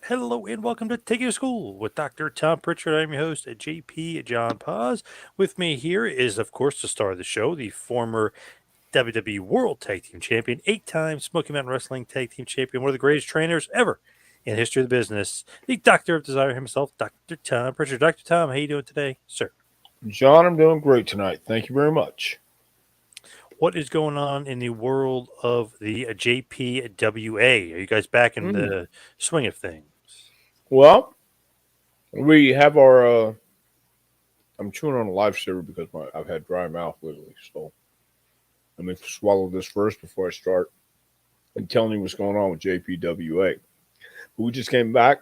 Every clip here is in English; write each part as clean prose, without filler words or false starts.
Hello and welcome to Take You to School with Dr. Tom Prichard. I'm your host, JP John Paz. With me here is, of course, the star of the show, the former WWE World Tag Team Champion, 8-time Smoky Mountain Wrestling Tag Team Champion, one of the greatest trainers ever in the history of the business, the Doctor of Desire himself, Dr. Tom Prichard. Dr. Tom, how you doing today, sir? John, I'm doing great tonight. Thank you very much. What is going on in the world of the JPWA? Are you guys back in Mm. the swing of things? Well, we have our. I'm chewing on a lifesaver because I've had dry mouth lately. So let me swallow this first before I start and telling you what's going on with JPWA. We just came back.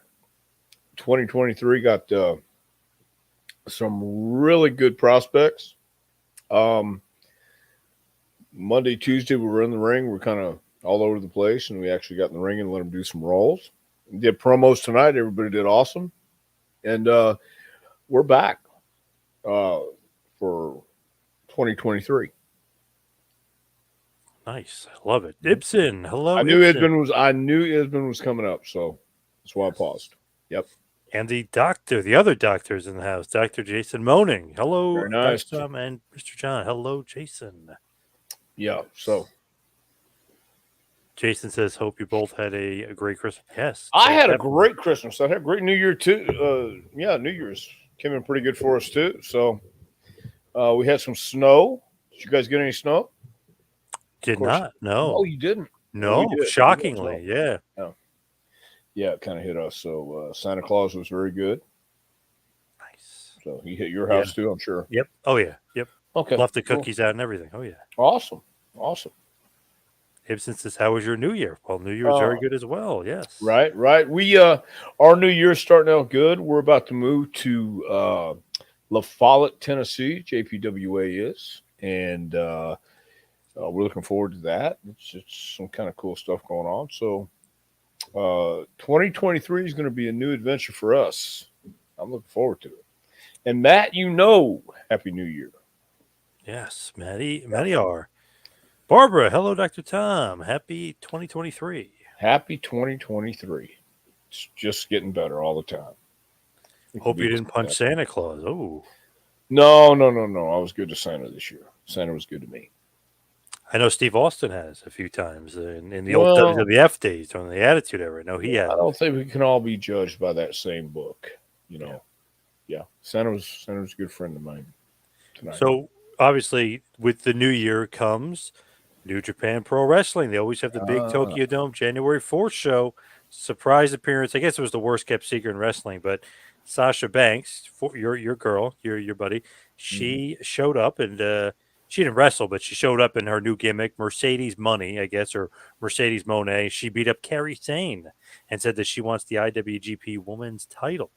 2023 got some really good prospects. Um, Monday, Tuesday, we were in the ring. We're kind of all over the place, and we actually got in the ring and let them do some rolls. Did promos tonight. Everybody did awesome. And we're back uh, for 2023. Nice. I love it. Ibsen. I Hello, knew Ibsen. Isbin was coming up, so that's why I paused. Yep. And the other doctors in the house, Dr. Jason Moaning. Hello, Very Dr. nice. Tom and Mr. John. Hello, Jason. Yeah. So Jason says, hope you both had a great Christmas. Yes. I had a Definitely. great Christmas. I had a great New Year too. Yeah, New Year's came in pretty good for us too. So we had some snow. Did you guys get any snow? Of Did course. not. No, No. you didn't. Well, we No. did. We got snow. Shockingly. Yeah. Yeah. Yeah, it kind of hit us. So Santa Claus was very good. Nice. So he hit your Yeah. house too, I'm sure. Yep. Oh, yeah. Yep. Okay. Left the Cool. cookies out and everything. Oh, yeah. Awesome. Awesome. Ibsen says, how was your New Year? Well, New Year was Uh, very good as well. Yes. right, right. We our new year's starting out good. We're about to move to La Follette, Tennessee. JPWA is, and we're looking forward to that. It's some kind of cool stuff going on. So 2023 is going to be a new adventure for us. I'm looking forward to it. And Matt, Happy New Year. Yes. Many are. Barbara. Hello, Dr. Tom. Happy 2023. Happy 2023. It's just getting better all the time. We can Hope be you didn't punch that. Santa Claus. Oh. No, no, no, no. I was good to Santa this year. Santa was good to me. I know Steve Austin has a few times in the old Well, WWF days during the Attitude Era. I know he I has. don't think we can all be judged by that same book. You Yeah. know, yeah. Santa was a good friend of mine tonight. So obviously, with the new year comes New Japan Pro Wrestling. They always have the big Ah, Tokyo Dome January 4th show. Surprise appearance. I guess it was the worst kept secret in wrestling, but Sasha Banks, your girl, your buddy, mhm. she showed up and she didn't wrestle, but she showed up in her new gimmick, Mercedes Money, I guess, or Mercedes Monet. She beat up Carrie Sane and said that she wants the IWGP Women's title.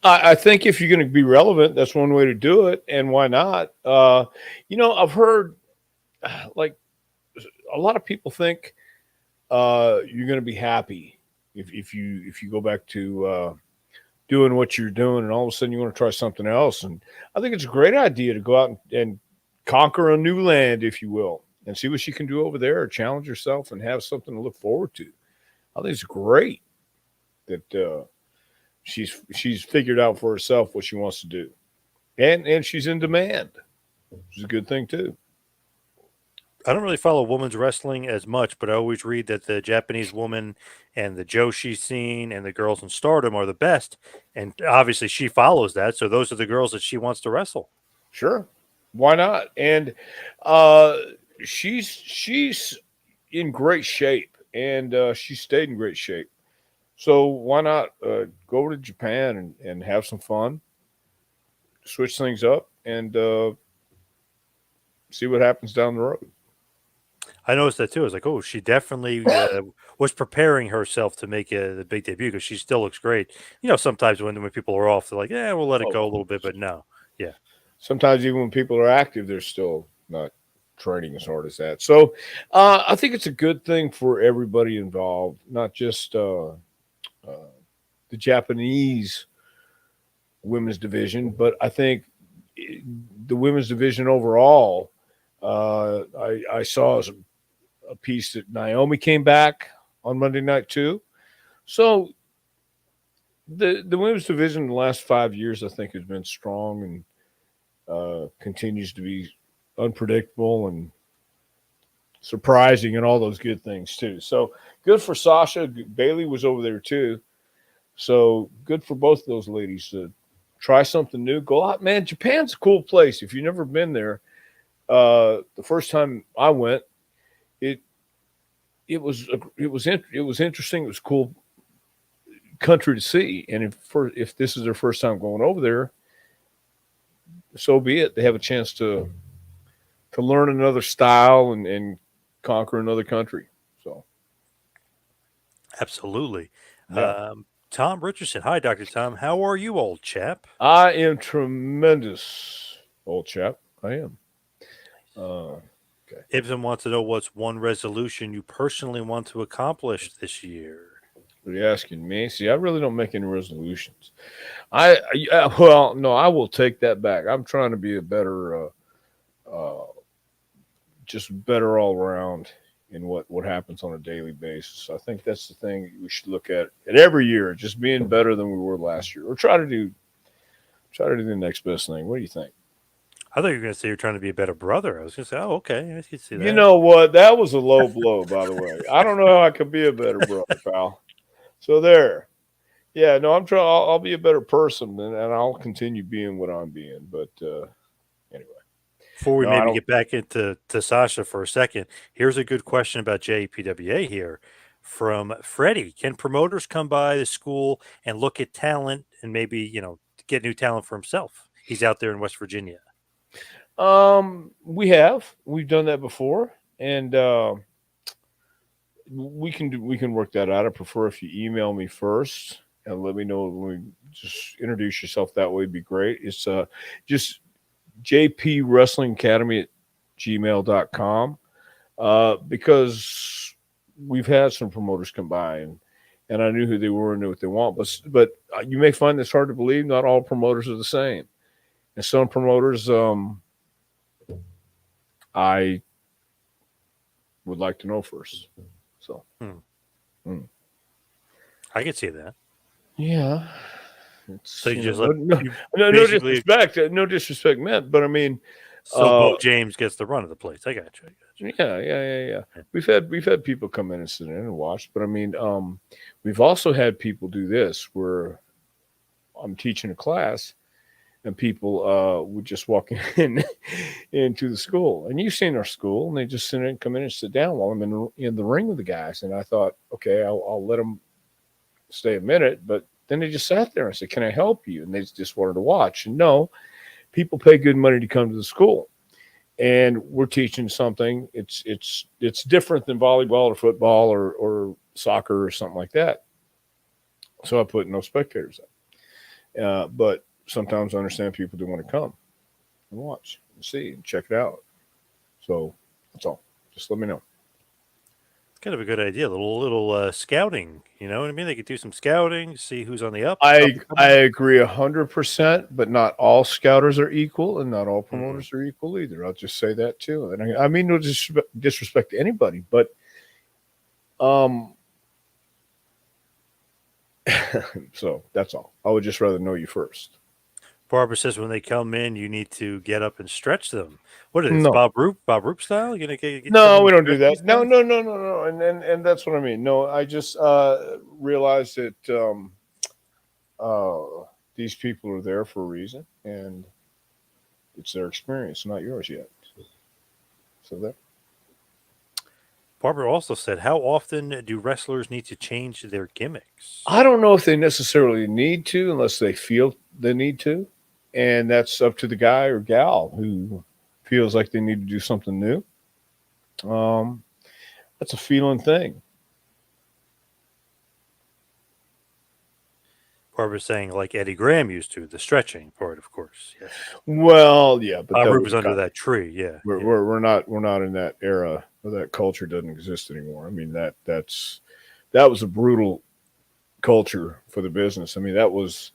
I think if you're going to be relevant, that's one way to do it, and why not? I've heard like a lot of people think you're going to be happy if you go back to doing what you're doing, and all of a sudden you want to try something else. And I think it's a great idea to go out and conquer a new land, if you will, and see what you can do over there, or challenge yourself and have something to look forward to. I think it's great that she's figured out for herself what she wants to do, and she's in demand, which is a good thing too. I don't really follow women's wrestling as much, but I always read that the Japanese woman and the Joshi scene and the girls in Stardom are the best. And obviously, she follows that. So those are the girls that she wants to wrestle. Sure, why not? And uh, she's in great shape, and she stayed in great shape. So why not go over to Japan and have some fun, switch things up, and see what happens down the road. I noticed that too. I was like, oh, she definitely was preparing herself to make the big debut because she still looks great. You know, sometimes when people are off, they're like, yeah, we'll let it Oh, of go a little bit. course. But no, yeah. Sometimes even when people are active, they're still not training as hard as that. So I think it's a good thing for everybody involved, not just the Japanese women's division, but I think the women's division overall. I saw a piece that Naomi came back on Monday night too. So the women's division in the last 5 years, I think, has been strong and continues to be unpredictable and surprising and all those good things too. So good for Sasha. Bailey was over there too. So good for both of those ladies to try something new. Go out, man. Japan's a cool place. If you've never been there, the first time I went, it it was interesting. It was a cool country to see. And if this is their first time going over there, so be it. They have a chance to learn another style and conquer another country. So Absolutely. yeah, Tom Richardson. Hi, Dr. Tom. How are you, old chap? I am tremendous, old chap. I am. Uh, okay. Ibsen wants to know what's one resolution you personally want to accomplish this year. What are you asking me? See, I really don't make any resolutions. Well, no, I will take that back. I'm trying to be a better, uh, just better all around in what happens on a daily basis. I think that's the thing we should look at every year, just being better than we were last year, or try to do the next best thing. What do you think? I thought you were going to say you're trying to be a better brother. I was going to say, oh, okay, I can see You that. know what? That was a low blow, by the way. I don't know how I could be a better brother, pal. So there. Yeah, no, I'm trying. I'll be a better person, and I'll continue being what I'm being. But anyway, Before we no, I maybe don't. get back into Sasha for a second, here's a good question about JPWA here from Freddie. Can promoters come by the school and look at talent and maybe, get new talent for himself? He's out there in West Virginia. We've done that before, and we can work that out. I prefer if you email me first and let me know when we just introduce yourself that way. Would be great. It's just JP Wrestling Academy at gmail.com. Because we've had some promoters come by and I knew who they were and knew what they want. But you may find this hard to believe. Not all promoters are the same, and some promoters I would like to know first. So Hmm. mm. I could see that. Yeah, So it's you just let you no basically, disrespect, no disrespect meant, but I mean, so uh, Bo James gets the run of the place. I got you. I got yeah. you. We've had people come in and sit in and watch, but I mean, we've also had people do this where I'm teaching a class and people would just walk in into the school. And you've seen our school, and they just sit in and come in and sit down while I'm in the ring with the guys. And I thought, okay, I'll let them stay a minute, but then they just sat there and said, "Can I help you?" And they just wanted to watch. And no, people pay good money to come to the school, and we're teaching something. It's different than volleyball or football or soccer or something like that. So I put no spectators up. But sometimes I understand people do want to come and watch and see and check it out. So that's all. Just let me know. It's kind of a good idea. Little scouting. You know what I mean? They could do some scouting, see who's on the up I and I coming. agree 100%, but not all scouters are equal, and not all Hmm. promoters are equal either. I'll just say that too. And I mean no disrespect to anybody, but um, so that's all. I would just rather know you first. Barbara says when they come in, you need to get up and stretch them. What is it? No, Bob Roop style? You gonna get some of no, we them don't do stretch these that. No, guys? no, no, no, no. And that's what I mean. No, I just realized that uh, these people are there for a reason, and it's their experience, not yours yet. So that Barbara also said, how often do wrestlers need to change their gimmicks? I don't know if they necessarily need to, unless they feel they need to, and that's up to the guy or gal who feels like they need to do something new. Um, that's a feeling thing. Barbara's saying like Eddie Graham used to, the stretching part, of course. Yes. Well, yeah, but Bob that Roop was was under kind that tree. Yeah, we're, yeah. we're we're not in that era where that culture doesn't exist anymore. I mean that was a brutal culture for the business. I mean that was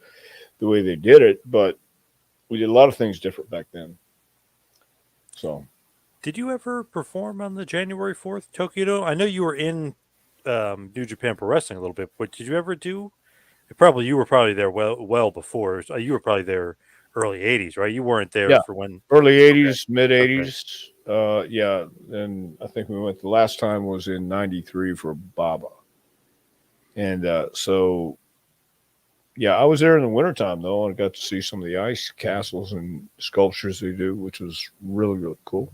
the way they did it, but we did a lot of things different back then. So Did you ever perform on the January 4th Tokyo Dome? I know you were in New Japan Pro Wrestling a little bit, but did you ever do? Probably you were probably there well before. You were probably there early '80s, right? You weren't there Yeah, for when. early Okay, '80s, mid okay. '80s. Yeah, and I think we went. The last time was in '93 for Baba, and so yeah, I was there in the wintertime though, and got to see some of the ice castles and sculptures they do, which was really cool.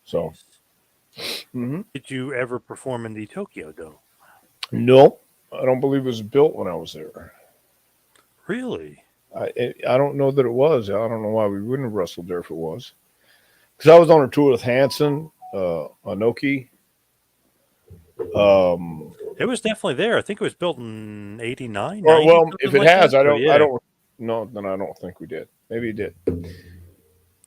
So, Nice. mhm. Did you ever perform in the Tokyo Dome? No, I don't believe it was built when I was there. Really? I don't know that it was. I don't know why we wouldn't have wrestled there if it was. Because I was on a tour with Hanson, Anoki. It was definitely there. I think it was built in '89, Or '90, well, if something it like that. has, I So don't. I yeah, don't. No, then I don't think we did. Maybe it did.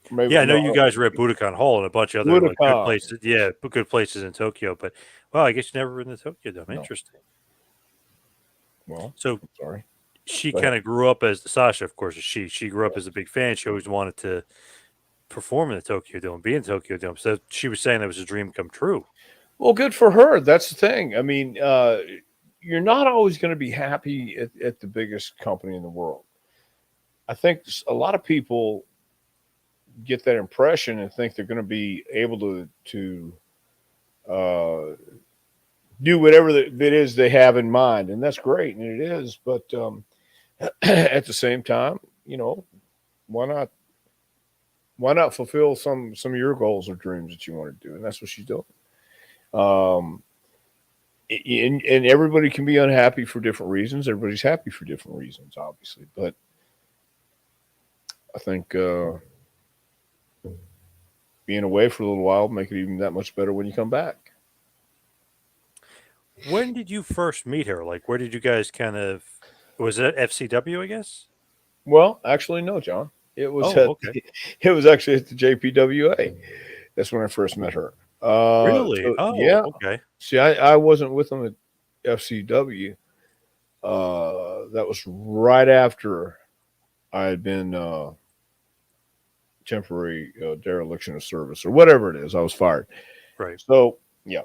Maybe yeah. I know no. you guys were at Budokan Hall and a bunch of other like good Budokan. places. Yeah, good places in Tokyo. But well, I guess you never were in the Tokyo Dome. No. Interesting. Well, So I'm sorry. she Go ahead. kind of grew up as Sasha, of course. She grew up as a big fan. She always wanted to perform in the Tokyo Dome, be in Tokyo Dome. So she was saying that was a dream come true. Well, good for her. That's the thing. I mean, you're not always going to be happy at the biggest company in the world. I think a lot of people get that impression and think they're going to be able to uh, do whatever that is they have in mind, and that's great, and it is. But at the same time, why not fulfill some of your goals or dreams that you want to do, and that's what she's doing. Um, and everybody can be unhappy for different reasons. Everybody's happy for different reasons, obviously. But I think being away for a little while make it even that much better when you come back. When did you first meet her? Like, where did you guys kind of? Was it FCW? I guess. Well, actually, no, John. It was Oh, at okay. it was actually at the JPWA. That's when I first met her. Really? So Oh, yeah. okay. See, I wasn't with them at FCW. That was right after I had been temporary dereliction of service or whatever it is. I was fired. Right. So yeah.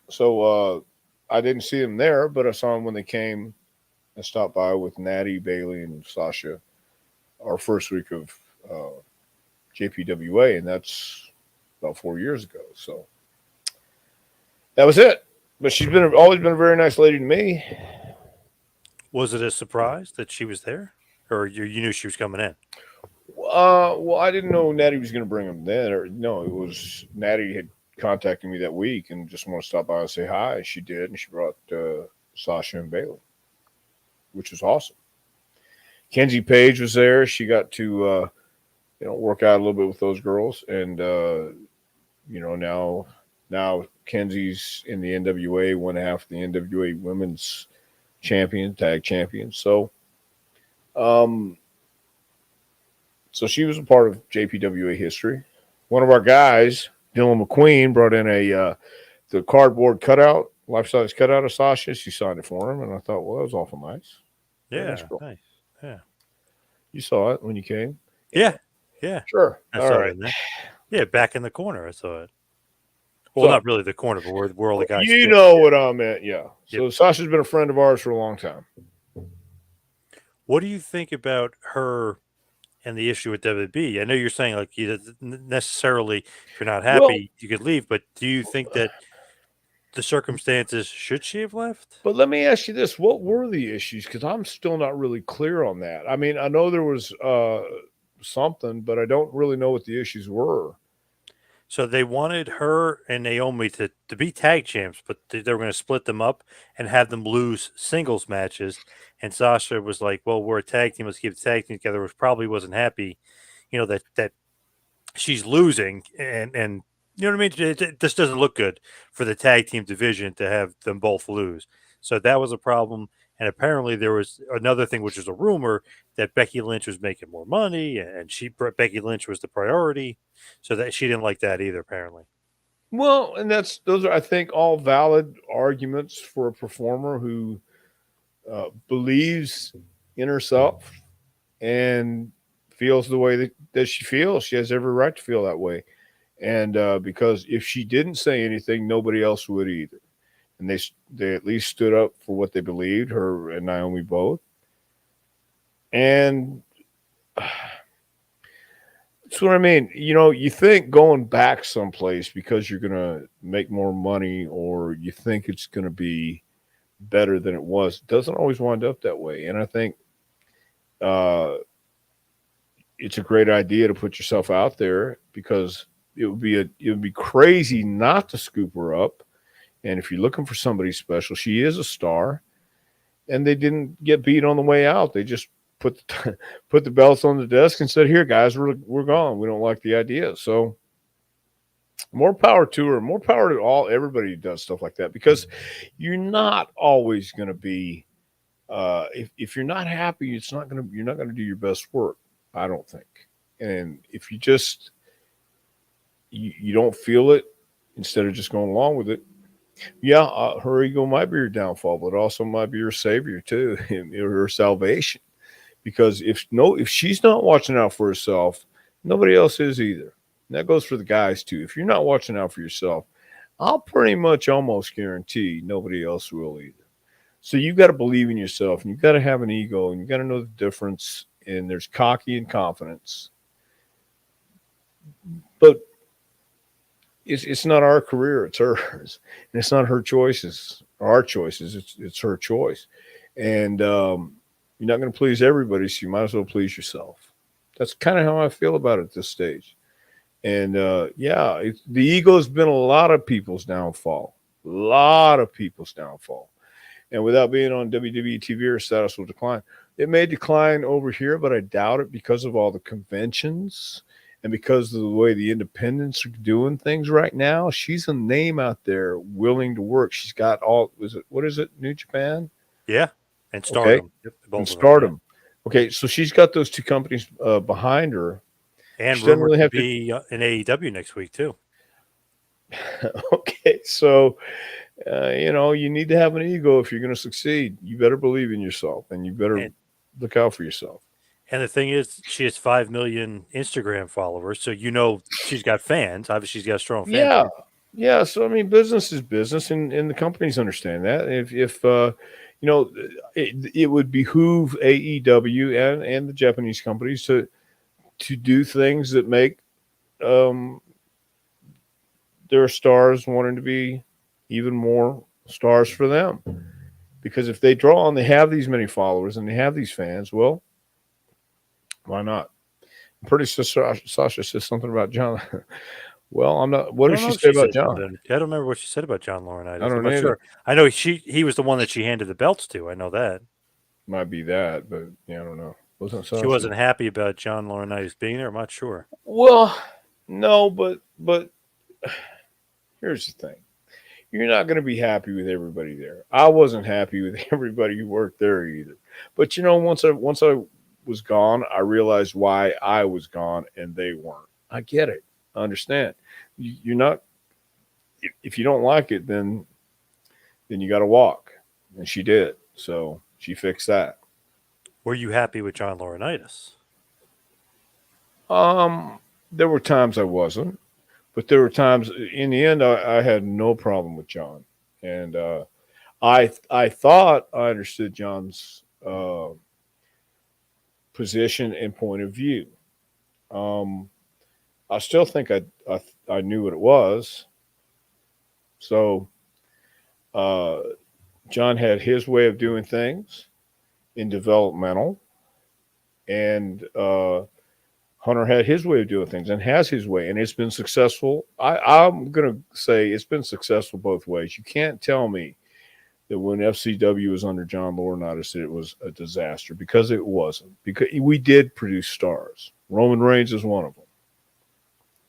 So I didn't see them there, but I saw them when they came and stopped by with Natty, Bailey, and Sasha our first week of JPWA, and that's about 4 years ago. So that was it. But she's always been a very nice lady to me. Was it a surprise that she was there, or you knew she was coming in? Well, I didn't know Natty was going to bring him then. Or no, it was Natty had contacted me that week and just want to stop by and say hi. She did, and she brought Sasha and Bailey, which was awesome. Kenzie Page was there. She got to work out a little bit with those girls, and now Kenzie's in the NWA, one half of the NWA Women's Tag Champion. Um, so she was a part of JPWA history. One of our guys, Dylan McQueen, brought in the cardboard cutout, life size cutout of Sasha. She signed it for him, and I thought, well, that was awful nice. Very nice Yeah. girl. Nice. Yeah. You saw it when you came. Yeah. Yeah. Sure. I All saw it right. in there. Yeah, back in the corner. I saw it. Well, So not really the corner, but where all the guys you fit. know what I meant, yeah. Yep. So Sasha's been a friend of ours for a long time. What do you think about her and the issue with WB? I know you're saying like you necessarily, if you're not Well, happy, you could leave. But do you think that the circumstances should she have left? but let me ask you this: what were the issues? Because I'm still not really clear on that. I mean, I know there was something, but I don't really know what the issues were. So they wanted her and Naomi to be tag champs, but they were going to split them up and have them lose singles matches. And Sasha was like, "Well, we're a tag team. Let's keep the tag team together." Which probably wasn't happy, that she's losing, and you know what I mean. This doesn't look good for the tag team division to have them both lose. So that was a problem. And apparently there was another thing, which was a rumor that Becky Lynch was making more money, and Becky Lynch was the priority, so that she didn't like that either. Apparently, Well, and those are, I think, all valid arguments for a performer who believes in herself and feels the way that she feels. She has every right to feel that way. And because if she didn't say anything, nobody else would either. and they at least stood up for what they believed, her and Naomi both. And that's what I mean. You think going back someplace because you're going to make more money or you think it's going to be better than it was doesn't always wind up that way. And I think uh, it's a great idea to put yourself out there because it would be crazy not to scoop her up. And if you're looking for somebody special, she is a star. And they didn't get beat on the way out. They just put the, put the belts on the desk and said, "Here, guys, we're gone. We don't like the idea." So more power to her. More power to everybody who does stuff like that because you're not always going to be. If you're not happy, you're not gonna do your best work. I don't think. And if you don't feel it, instead of just going along with it, yeah, her ego might be your downfall, but it also might be your savior too, or her salvation. Because if she's not watching out for herself, nobody else is either. And that goes for the guys too. If you're not watching out for yourself, I'll pretty much almost guarantee nobody else will either. So you got to believe in yourself, and you got to have an ego, and you got to know the difference. And there's cocky and confidence, but it's not our career; it's hers, and it's not her choices, our choices. It's her choice, and you're not going to please everybody, so you might as well please yourself. That's kind of how I feel about it at this stage. And yeah, the ego has been a lot of people's downfall. A lot of people's downfall. And without being on WWE TV, or status will decline. It may decline over here, but I doubt it because of all the conventions and because of the way the independents are doing things right now. She's a name out there willing to work. She's got what is it, New Japan? Yeah, and Okay. Stardom. Yep, And both of them. Yeah. Stardom. Okay, so she's got those two companies behind her. And She doesn't rumored really to have to. be in AEW next week too. Okay, so you need to have an ego if you're going to succeed. You better believe in yourself, and you better And look out for yourself. and the thing is, she has 5 million Instagram followers, so she's got fans. Obviously, she's got a strong fan Yeah, base. yeah. So I mean, business is business, and the companies understand that. If it would behoove AEW and the Japanese companies to do things that make um, their stars wanting to be even more stars for them. Because if they draw and they have these many followers and they have these fans, well, why not? I'm pretty sure Sasha says something about John. Well, I'm not. What I did don't she know if say she about said John? something. I don't remember what she said about John I Laurinaitis. I'm don't not either. sure. I know he was the one that she handed the belts to. I know that. Might be that, but yeah, I don't know. Wasn't She Sasha? wasn't happy about John Laurinaitis being there. I'm not sure. Well, no, but here's the thing. You're not going to be happy with everybody there. I wasn't happy with everybody who worked there either. But once I was gone, I realized why I was gone and they weren't. I get it. I understand. You're not. If you don't like it, then you got to walk. And she did. So she fixed that. Were you happy with John Laurinaitis? Um, there were times I wasn't, but there were times in the end I had no problem with John, and I thought I understood John's position and point of view. Um, I still think I knew what it was. So uh, John had his way of doing things in developmental, and Hunter had his way of doing things and has his way, and it's been successful. I'm going to say it's been successful both ways. You can't tell me that when FCW was under John Laurinaitis that it was a disaster, because it wasn't. Because we did produce stars. Roman Reigns is one of them.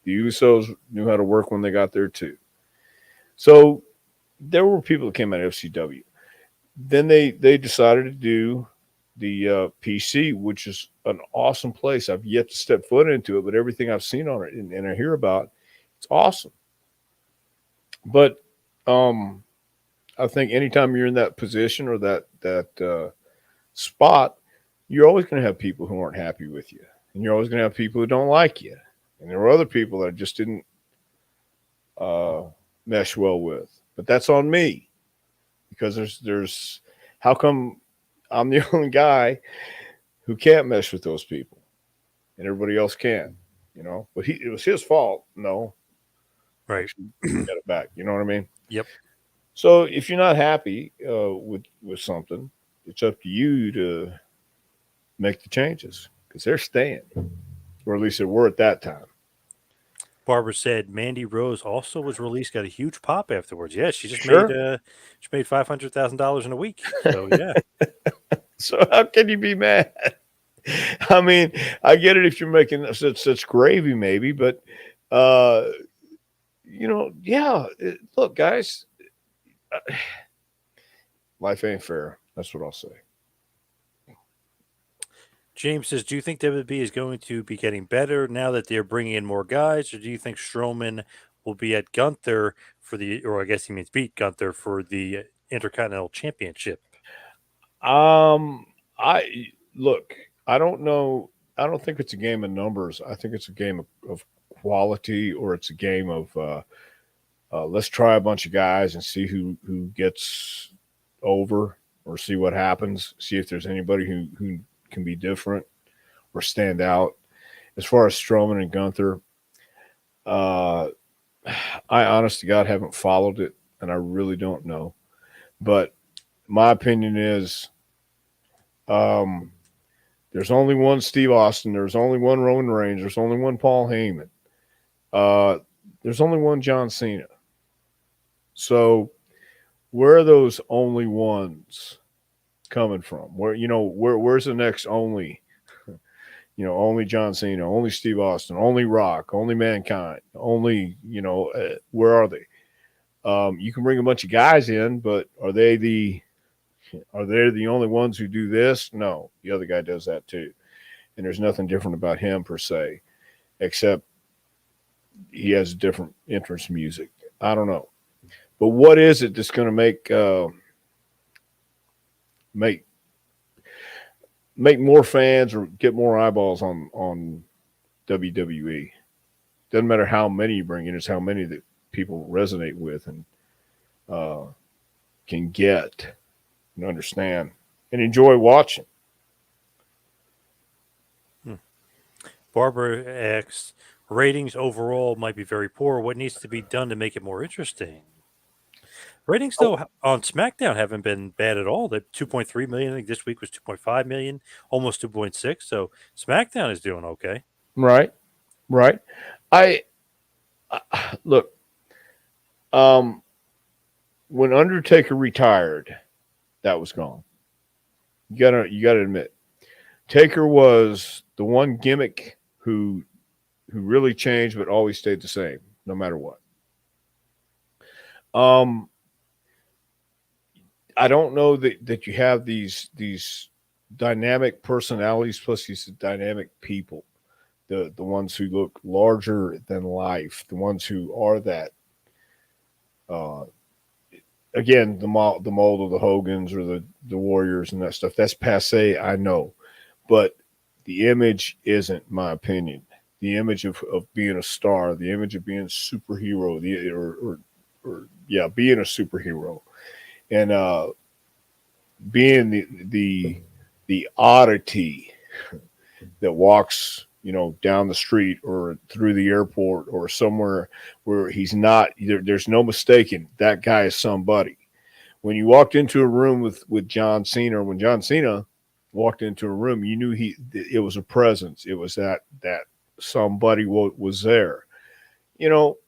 The Usos knew how to work when they got there too. So there were people that came out of FCW. Then they decided to do the PC, which is an awesome place. I've yet to step foot into it, but everything I've seen on it and I hear about, it's awesome. But I think anytime you're in that position or that spot, you're always going to have people who aren't happy with you, and you're always going to have people who don't like you, and there were other people that just didn't uh, mesh well with. But that's on me. because there's how come I'm the only guy who can't mess with those people and everybody else can, But it was his fault. No, Right. actually, he got it back. You know what I mean? Yep. So if you're not happy with something, it's up to you to make the changes because they're staying, or at least they were at that time. Barbara said Mandy Rose also was released, got a huge pop afterwards. Yeah, Sure. she made $500,000 in a week. So yeah. So how can you be mad? I mean, I get it if you're making such gravy, maybe, but uh, yeah. Look, guys, life ain't fair. That's what I'll say. James says, do you think WWE is going to be getting better now that they're bringing in more guys, or do you think Strowman will be at Gunther or I guess he means beat Gunther for the Intercontinental Championship? I look. I don't know. I don't think it's a game of numbers. I think it's a game of quality, or it's a game of let's try a bunch of guys and see who gets over, or see what happens. See if there's anybody who can be different or stand out. As far as Strowman and Gunther, uh, I honest to God haven't followed it, and I really don't know. But my opinion is, um, there's only one Steve Austin. There's only one Roman Reigns. There's only one Paul Heyman. Uh, there's only one John Cena. So where are those only ones coming from? Where's the next only? Only John Cena, only Steve Austin, only Rock, only Mankind, only where are they? You can bring a bunch of guys in, but are they the only ones who do this? No, the other guy does that too, and there's nothing different about him per se, except he has different entrance music. I don't know, but what is it that's going to make make more fans or get more eyeballs on WWE? Doesn't matter how many you bring in; it's how many that people resonate with and uh, can get and understand and enjoy watching. Hmm. Barbara asks, ratings overall might be very poor. What needs to be done to make it more interesting? Ratings, Oh, though, on SmackDown haven't been bad at all. They're 2.3 million. I think this week was 2.5 million, almost 2.6. So SmackDown is doing okay. right, right. I look. Um, when Undertaker retired, that was gone. You gotta admit, Taker was the one gimmick who really changed but always stayed the same, no matter what. Um, I don't know that you have these dynamic personalities plus these dynamic people. The ones who look larger than life, the ones who are that uh, again, the mold of the Hogans or the Warriors and that stuff. That's passe, I know, but the image isn't, my opinion. The image of being a star, the image of being a superhero, or yeah, being a superhero, and being the oddity that walks down the street or through the airport or somewhere where he's not there's no mistaking that guy is somebody. When you walked into a room with John Cena, or when John Cena walked into a room, you knew it was a presence. It was that somebody was there. You know,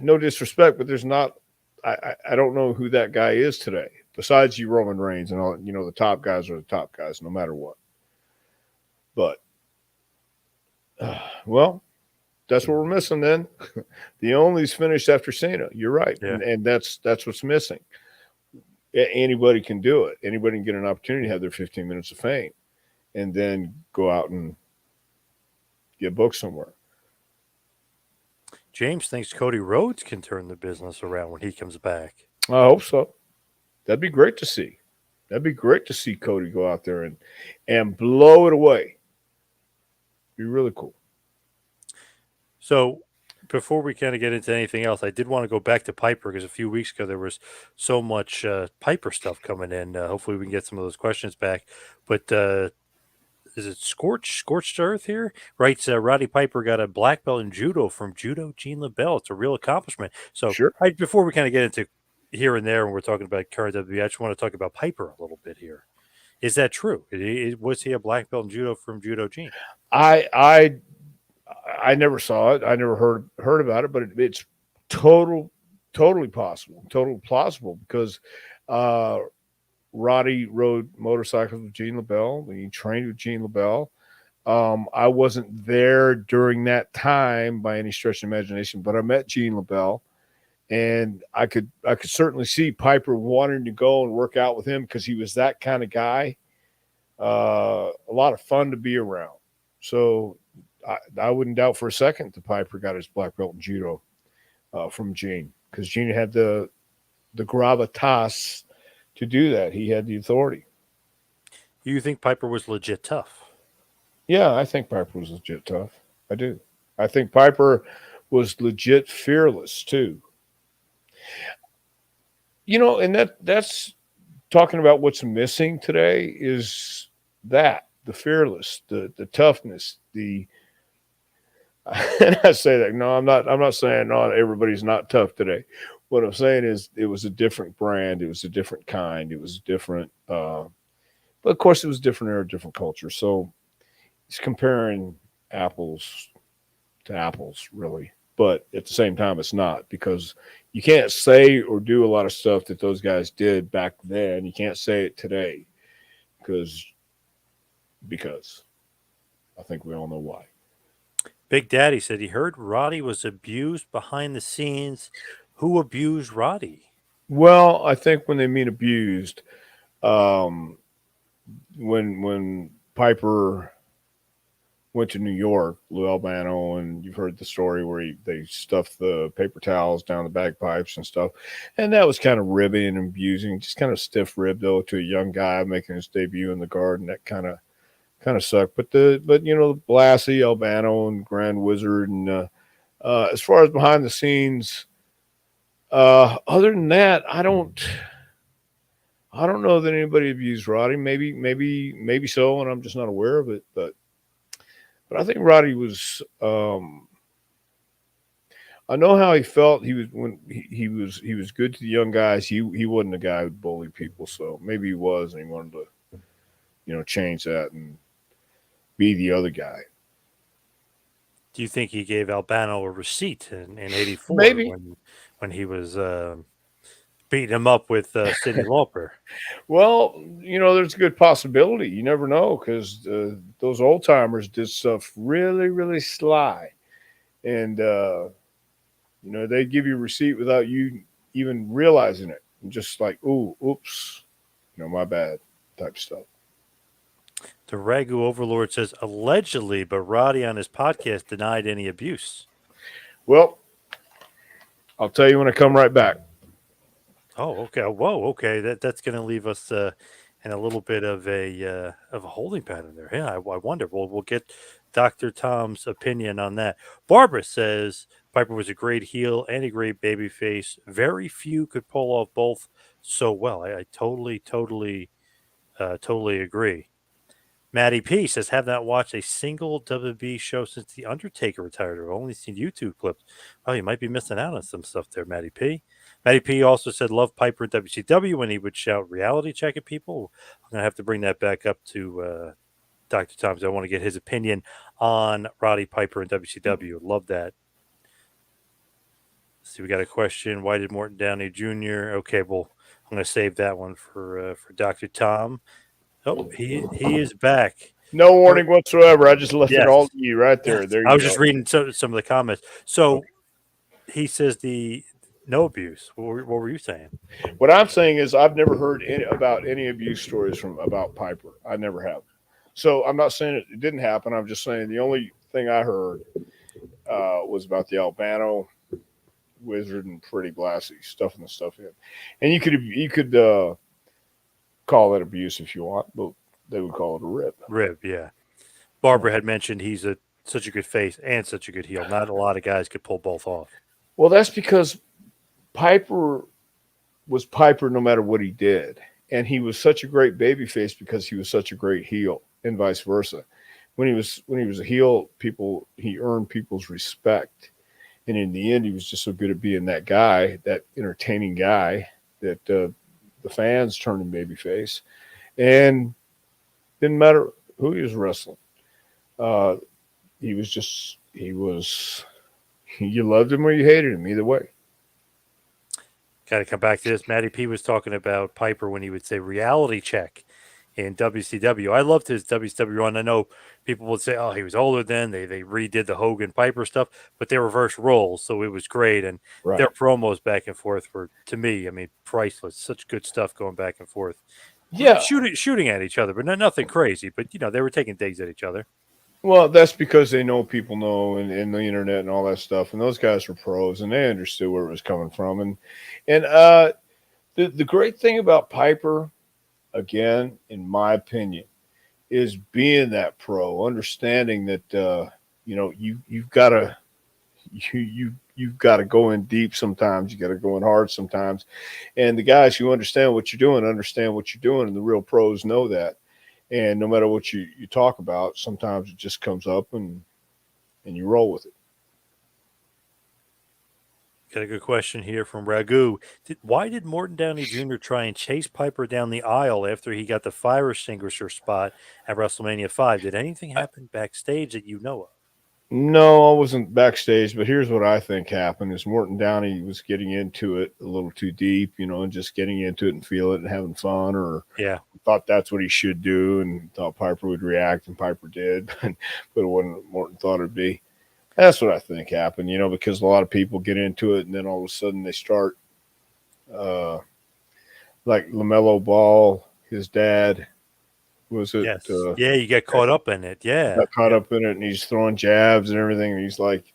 no disrespect, but there's not. I don't know who that guy is today. Besides you, Roman Reigns, and all the top guys are the top guys, no matter what. But well, that's what we're missing then. The only's finished after Cena. You're right, Yeah. and that's what's missing. Anybody can do it. Anybody can get an opportunity to have their 15 minutes of fame, and then go out and get booked somewhere. James thinks Cody Rhodes can turn the business around when he comes back. I hope so. That'd be great to see. That'd be great to see Cody go out there and blow it away. Be really cool. So before we kind of get into anything else, I did want to go back to Piper because a few weeks ago there was so much Piper stuff coming in. Hopefully, we can get some of those questions back. But is it scorched earth here? Writes Roddy Piper got a black belt in judo from Judo Gene LaBelle. It's a real accomplishment. So, Sure. before we kind of get into here and there, when we're talking about current WWE, I just want to talk about Piper a little bit here. Is that true? Was he a black belt in judo from Judo Gene? I I I never saw it. I never heard about it, but it's totally possible, totally plausible because uh, Roddy rode motorcycles with Gene LaBelle. He trained with Gene LaBelle. I wasn't there during that time by any stretch of imagination, but I met Gene LaBelle, and I could certainly see Piper wanting to go and work out with him because he was that kind of guy. A lot of fun to be around. So I wouldn't doubt for a second that Piper got his black belt in judo from Gene because Gene had the gravitas to do that. He had the authority. You think Piper was legit tough? Yeah, I think Piper was legit tough. I do. I think Piper was legit fearless too. And that's talking about what's missing today is that the fearless, the toughness, the and I say that no, I'm not saying no, everybody's not tough today. What I'm saying is it was a different brand, it was a different kind, it was different but of course it was different era, different culture. So he's comparing apples to apples, really. But at the same time, it's not because you can't say or do a lot of stuff that those guys did back then. You can't say it today because because I think we all know why. Big Daddy said he heard Roddy was abused behind the scenes. Who abused Roddy? Well, I think when they mean abused, um, when Piper went to New York, Lou Albano, and you've heard the story where they stuffed the paper towels down the bagpipes and stuff, and that was kind of ribbing and abusing, just kind of stiff rib though to a young guy making his debut in the Garden. That kind of sucked. But Blassie, Albano, and Grand Wizard, and as far as behind the scenes, other than that, I don't know that anybody abused Roddy. Maybe so, and I'm just not aware of it, but I think Roddy was. I know how he felt. He was when he was good to the young guys. He wasn't a guy who bullied people. So maybe he was, and he wanted to change that and be the other guy. Do you think he gave Albano a receipt in '84 Maybe. when he was beating him up with Sidney Lauper? Well, there's a good possibility. You never know because those old timers did stuff really, really sly, and they give you a receipt without you even realizing it, and just like, ooh, oops, my bad, type stuff. The Ragu Overlord says allegedly, but Roddy on his podcast denied any abuse. Well, I'll tell you when I come right back. Oh, okay. Whoa, okay. That's going to leave us in a little bit of a holding pattern there. Yeah, I wonder. We'll get Dr. Tom's opinion on that. Barbara says Piper was a great heel and a great babyface. Very few could pull off both so well. I totally agree. Maddie P says, have not watched a single WB show since The Undertaker retired. I've only seen YouTube clips. Well, you might be missing out on some stuff there, Maddie P. Maddie P also said, love Piper in WCW when he would shout reality check at people. I'm going to have to bring that back up to Dr. Tom because I want to get his opinion on Roddy Piper in WCW. Love that. Let's see, we got a question. Why did Morton Downey Jr.? Okay, well, I'm going to save that one for Dr. Tom. Oh, he is back. No warning whatsoever. I just left it Yes. all to you right there. Yes. There you I was go. just reading some of the comments. So he says the no abuse. What were you saying? What I'm saying is I've never heard about any abuse stories about Piper. I never have. So I'm not saying it didn't happen. I'm just saying the only thing I heard was about the Albano Wizard and Pretty Blassie stuffing the stuff in. And you could call it abuse if you want, but they would call it a rib. Rib, yeah. Barbara had mentioned he's a Such a good face and such a good heel. Not a lot of guys could pull both off. Well, that's because Piper was Piper no matter what he did. And he was such a great babyface because he was such a great heel, and vice versa. When he was a heel, he earned people's respect. And in the end, he was just so good at being that guy, that entertaining guy that the fans turned him babyface. And didn't matter who he was wrestling. Uh, he was, you loved him or you hated him, either way. Got to come back to this. Matty P was talking about Piper when he would say reality check in WCW. I loved his WCW run. I know people would say, oh, he was older then. They redid the Hogan Piper stuff, but they reversed roles, so it was great. And their Right. promos back and forth were, to me, I mean, priceless. Such good stuff going back and forth. Yeah. Shooting at each other, but nothing crazy. But, they were taking digs at each other. Well, that's because they know people know and the internet and all that stuff. And those guys were pros and they understood where it was coming from. And the great thing about Piper, again, in my opinion, is being that pro, understanding that you've got to you've got to go in deep sometimes. You got to go in hard sometimes. And the guys who understand what you're doing, and the real pros know that. And no matter what you talk about, sometimes it just comes up and you roll with it. Got a good question here from Ragu. Why did Morton Downey Jr. try and chase Piper down the aisle after he got the fire extinguisher spot at WrestleMania 5? Did anything happen backstage that you know of? No, I wasn't backstage, but here's what I think happened: is Morton Downey was getting into it a little too deep, and just getting into it and feel it and having fun, or Yeah. thought that's what he should do, and thought Piper would react, and Piper did, but it wasn't what Morton thought it'd be. That's what I think happened, because a lot of people get into it, and then all of a sudden they start, uh, like LaMelo Ball, his dad, was it? Yes. Yeah, you get caught up in it. Yeah. Got caught up in it, and he's throwing jabs and everything, and he's like,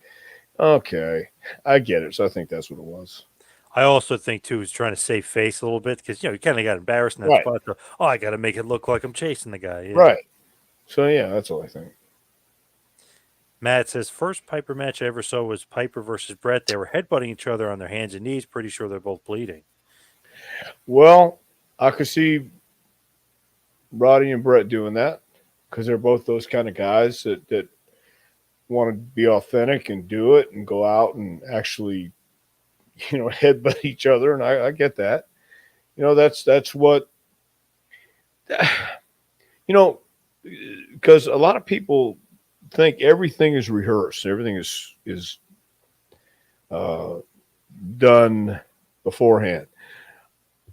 okay, I get it. So I think that's what it was. I also think too he's trying to save face a little bit because he kind of got embarrassed in that Right, spot. So, oh, I got to make it look like I'm chasing the guy. Yeah. right. So yeah, that's all I think. Matt says first Piper match I ever saw was Piper versus Brett. They were headbutting each other on their hands and knees. Pretty sure they're both bleeding. Well, I could see Roddy and Brett doing that because they're both those kind of guys that want to be authentic and do it and go out and actually, headbutt each other. And I get that. That's what, because a lot of people think everything is rehearsed. Everything is uh, done beforehand.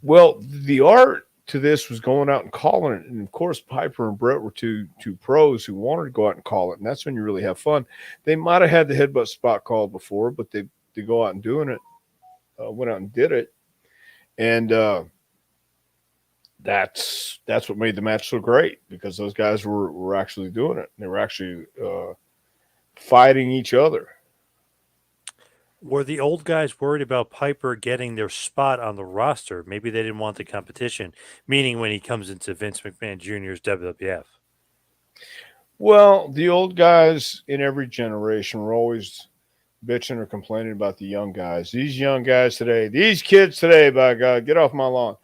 Well, the art to this was going out and calling it, and of course, Piper and Brett were two pros who wanted to go out and call it, and that's when you really have fun. They might have had the headbutt spot called before, but they go out and doing it, went out and did it, and that's what made the match so great because those guys were actually doing it. They were actually fighting each other. Were the old guys worried about Piper getting their spot on the roster? Maybe they didn't want the competition, meaning when he comes into Vince McMahon Jr.'s WWF. Well, the old guys in every generation were always bitching or complaining about the young guys. These young guys today, these kids today, by God, get off my lawn.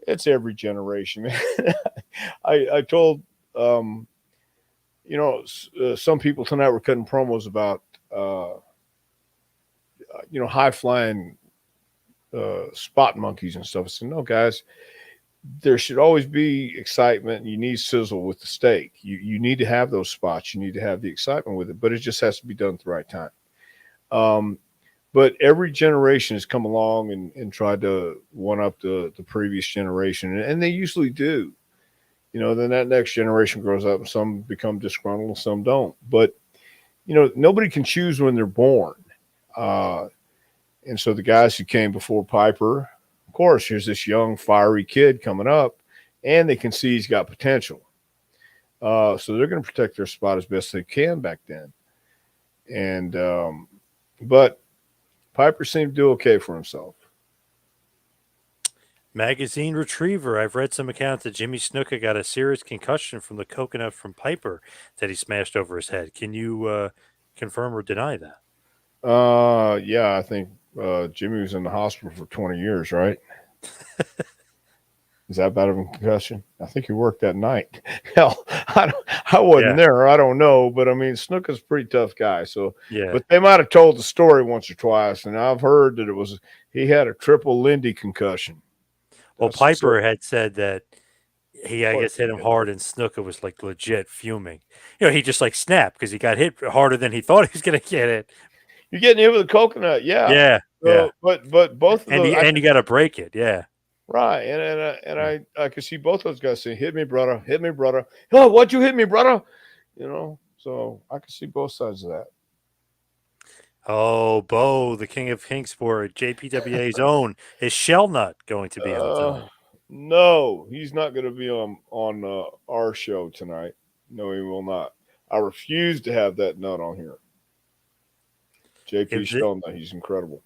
It's every generation, man. I told, some people tonight were cutting promos about, high flying spot monkeys and stuff. I said, no, guys, there should always be excitement. You need sizzle with the steak. You need to have those spots. You need to have the excitement with it, but it just has to be done at the right time. But every generation has come along and tried to one up the previous generation, and they usually do. Then that next generation grows up, and some become disgruntled, and some don't. But nobody can choose when they're born. And so the guys who came before Piper, of course, here's this young, fiery kid coming up, and they can see he's got potential. So they're going to protect their spot as best they can back then. And but Piper seemed to do okay for himself. Magazine Retriever. I've read some accounts that Jimmy Snuka got a serious concussion from the coconut from Piper that he smashed over his head. Can you confirm or deny that? Yeah, I think Jimmy was in the hospital for 20 years, right? Is that bad of a concussion? I think he worked that night. Hell, I wasn't Yeah, there. I don't know, but I mean, Snooker's a pretty tough guy. So, yeah. but they might have told the story once or twice, and I've heard that it was he had a triple Lindy concussion. Well, That's so Piper had said that he, I what guess, hit him hard, and Snuka was like legit fuming. He just like snapped because he got hit harder than he thought he was going to get it. you're getting hit with a coconut, yeah. Yeah, yeah. So, but both of And those, you and you got to break it. Yeah, right, yeah. I could see both those guys saying, "Hit me, brother! Hit me, brother! Oh, what'd you hit me, brother?" So I could see both sides of that. Oh, Bo, the king of Kingsport, JPWA's own, is Shellnut going to be on Uh, tonight? no, he's not going to be on our show tonight. No, he will not. I refuse to have that nut on here. JP Ibs- Shelton, he's incredible.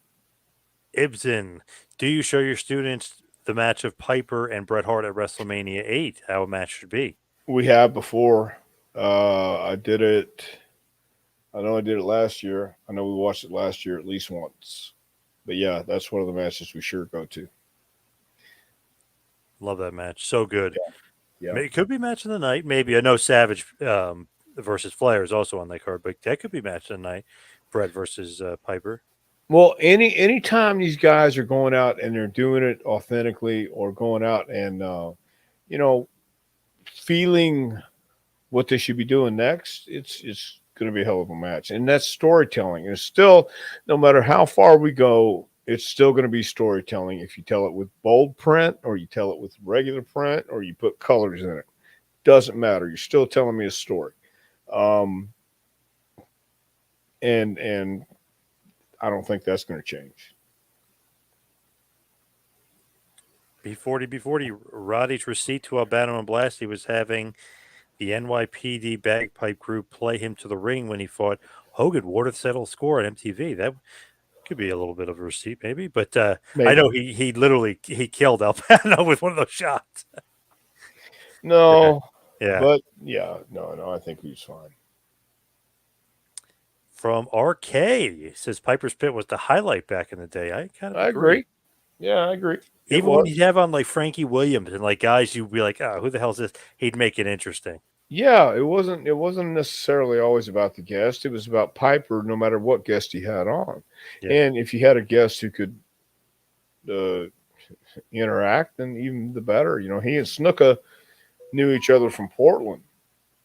Ibsen, do you show your students the match of Piper and Bret Hart at WrestleMania 8? How a match should be. We have before. I did it. I know I did it last year. I know we watched it last year at least once. But yeah, that's one of the matches we sure go to. Love that match. So good. Yeah. It could be match of the night. Maybe. I know Savage versus Flair is also on that card, but that could be match of the night. Bret versus Piper. Well, anytime these guys are going out and they're doing it authentically or going out and you know feeling what they should be doing next, it's going to be a hell of a match. And that's storytelling. It's still, no matter how far we go, it's still going to be storytelling. If you tell it with bold print or you tell it with regular print or you put colors in it, doesn't matter. You're still telling me a story. Um, and I don't think that's going to change. B40, Roddy's receipt to Albano and Blast. He was having the NYPD bagpipe group play him to the ring when he fought Hogan. Ward to settle score on MTV. That could be a little bit of a receipt, maybe. But I know Maybe. he literally he killed Albano with one of those shots. Yeah, No, yeah. but yeah, no, I think he's fine. From RK says Piper's Pit was the highlight back in the day. I kind of I agree. agree. Yeah, I agree. It Even when was. you have on like Frankie Williams and like guys, you'd be like, oh, who the hell's this? He'd make it interesting. Yeah, it wasn't necessarily always about the guest. It was about Piper no matter what guest he had on. Yeah. And if you had a guest who could uh, interact, then even the better. He and Snuka knew each other from Portland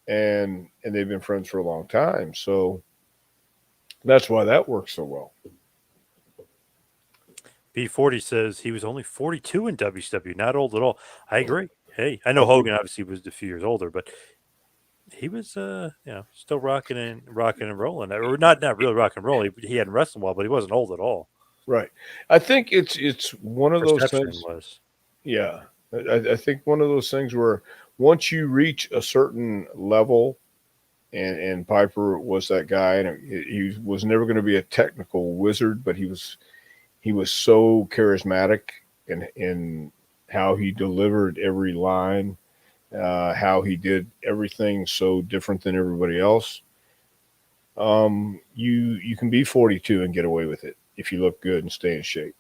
and they've been friends for a long time. So that's why that works so well. B40 says he was only 42 in WCW, not old at all. I agree. Hey, I know Oh, Hogan obviously was a few years older, but he was still rocking and rolling. Or not really rock and roll. He hadn't wrestled well, but he wasn't old at all. right. I think it's one of those Perception things. was. Yeah. I think one of those things where once you reach a certain level, and Piper was that guy, and he was never going to be a technical wizard, but he was so charismatic in how he delivered every line, how he did everything so different than everybody else. You can be 42 and get away with it if you look good and stay in shape.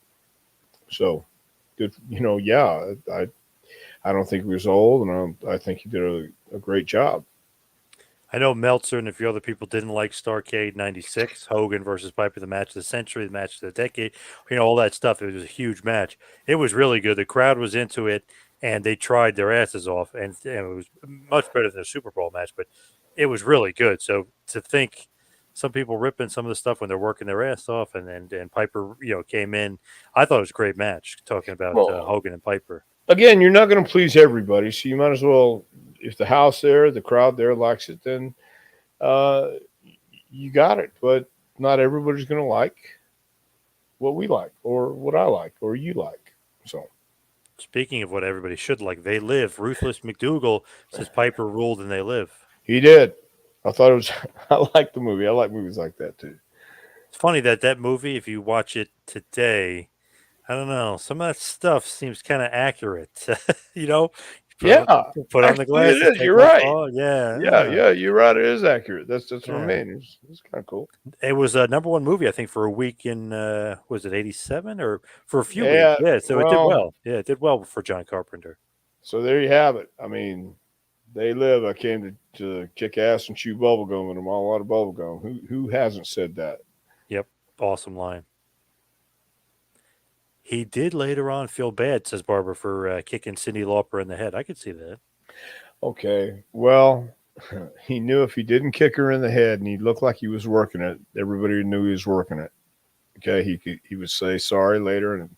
So good, yeah. I don't think he was old, and I think he did a great job. I know Meltzer and a few other people didn't like Starcade '96, Hogan versus Piper, the match of the century, the match of the decade, all that stuff. It was a huge match. It was really good. The crowd was into it, and they tried their asses off, and it was much better than the Super Bowl match, but it was really good. So to think some people ripping some of the stuff when they're working their ass off, and Piper, came in, I thought it was a great match. Talking about Well, Hogan and Piper. again, you're not going to please everybody, so you might as well. If the house there, the crowd there likes it, then uh, you got it. But not everybody's going to like what we like, or what I like, or you like. So Speaking of what everybody should like, They Live. Ruthless McDougal says Piper ruled and They Live. he did. I thought it was. I like the movie. I like movies like that too. It's funny that movie, if you watch it today, I don't know. Some of that stuff seems kind of accurate. You know, Yeah, put on the actually, it glasses, is. take You're off. right. Oh, yeah, Yeah, yeah, yeah, you're right. It is accurate. That's what I yeah. mean. It's kind of cool. It was a number one movie, I think, for a week in was it '87 or for a few weeks? Yeah, Yeah, so it did well, well. Yeah, it did well for John Carpenter. so there you have it. I mean, they live. I came to kick ass and chew bubble gum, and I'm all out of bubble gum. Who hasn't said that? Yep, awesome line. He did later on feel bad, says Barbara, for kicking Cyndi Lauper in the head. I could see that. Okay, well, he knew if he didn't kick her in the head and he looked like he was working it, everybody knew he was working it. Okay, he would say sorry later and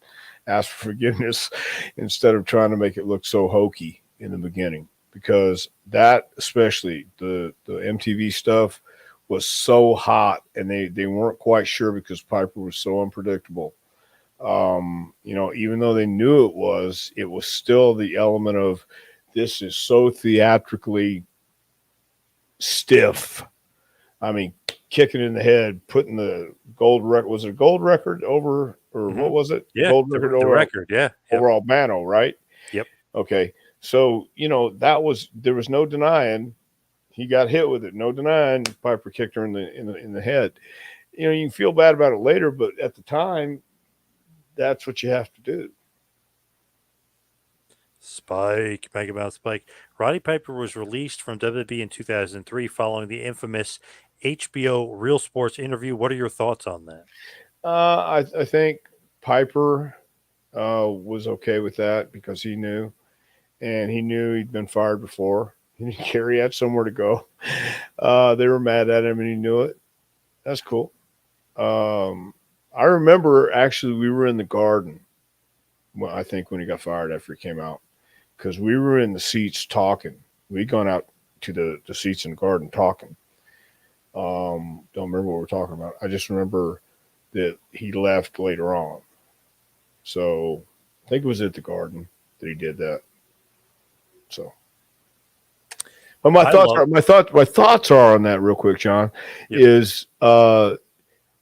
ask for forgiveness instead of trying to make it look so hokey in the beginning. Because that, especially the MTV stuff, was so hot, and they weren't quite sure because Piper was so unpredictable. Even though they knew it was still the element of this is so theatrically stiff. I mean, kicking in the head, putting the gold record, was it a gold record over, or Hmm. what was it? Yeah, Gold record the over record. Yeah, yep, over Albano, right? yep. Okay. So, there was no denying he got hit with it. No denying Piper kicked her in the head. You can feel bad about it later, but at the time, that's what you have to do. Spike, Mega Man Spike. Roddy Piper was released from WWE in 2003 following the infamous HBO Real Sports interview. What are your thoughts on that? I think Piper was okay with that because he knew, and he knew he'd been fired before. He had somewhere to go. They were mad at him, and he knew it. That's cool. I remember actually we were in the Garden. Well, I think when he got fired after he came out, because we were in the seats talking. We'd gone out to the seats in the Garden talking. Don't remember what we're talking about. I just remember that he left later on. So I think it was at the Garden that he did that. So, but I love. my thoughts are on that real quick, John. Yep. Is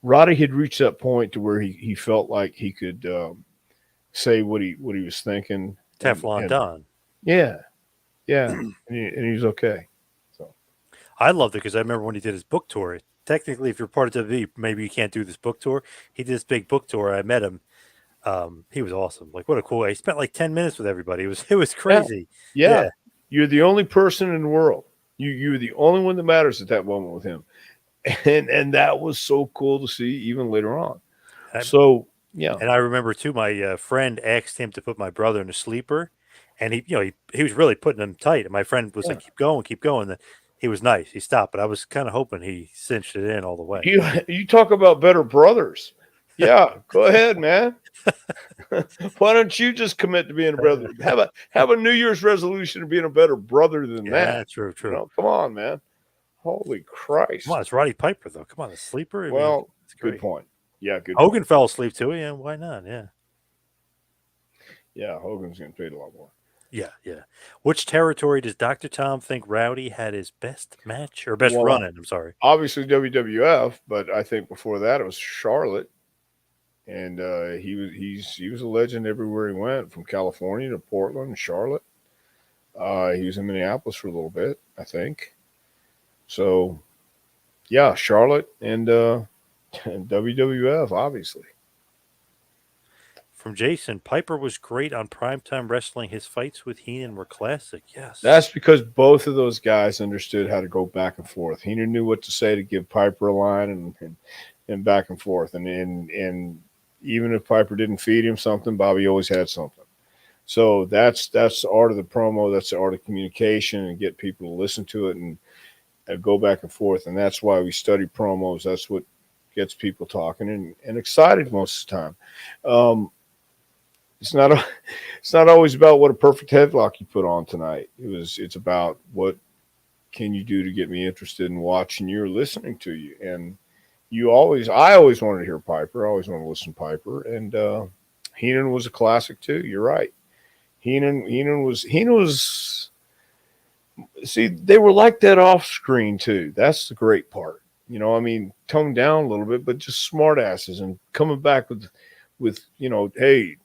Roddy had reached that point to where he felt like he could say what he was thinking, Teflon and Don. yeah, yeah, and he was okay. So I loved it because I remember when he did his book tour. Technically, if you're part of WWE, maybe you can't do this book tour. He did this big book tour. I met him. He was awesome. Like, what a cool guy. He spent like 10 minutes with everybody. It was yeah, crazy. yeah, Yeah. you're the only person in the world. You're the only one that matters at that moment with him, and that was so cool to see even later on. I, So yeah, and I remember too, my friend asked him to put my brother in a sleeper, and he was really putting him tight. And my friend was yeah. like, keep going. And he was nice. He stopped, but I was kind of hoping he cinched it in all the way. You talk about better brothers. Yeah, go ahead, man. Why don't you just commit to being a brother? Have a New Year's resolution of being a better brother than Yeah, that. true, true. Come on, man. Holy Come on, Christ. it's Roddy Piper though. Come on, a sleeper. I mean, Well, it's good great. point. Yeah, good Hogan point. fell asleep too. Yeah, why not? Yeah. Yeah, Hogan's getting paid a lot more. Yeah, yeah. Which territory does Dr. Tom think Rowdy had his best match or best Well, run in? I'm sorry. obviously WWF, but I think before that it was Charlotte, and he was a legend everywhere he went, from California to Portland, Charlotte. He was in Minneapolis for a little bit, I think. So yeah, Charlotte and WWF, obviously. From Jason, Piper was great on primetime wrestling. His fights with Heenan were classic. That's Yes. because both of those guys understood how to go back and forth. He knew what to say to give Piper a line, and back and forth. And even if Piper didn't feed him something, Bobby always had something. So that's the art of the promo. That's the art of communication, and get people to listen to it and go back and forth. And that's why we study promos. That's what gets people talking and excited most of the time. Um, it's not it's not always about what a perfect headlock you put on tonight. It's about what can you do to get me interested in watching you or listening to you. And I always wanted to hear Piper. I always wanted to listen to Piper. And Heenan was a classic too. You're right. Heenan was. See, they were like that off screen too. That's the great part. I mean, toned down a little bit, but just smart asses and coming back with, hey,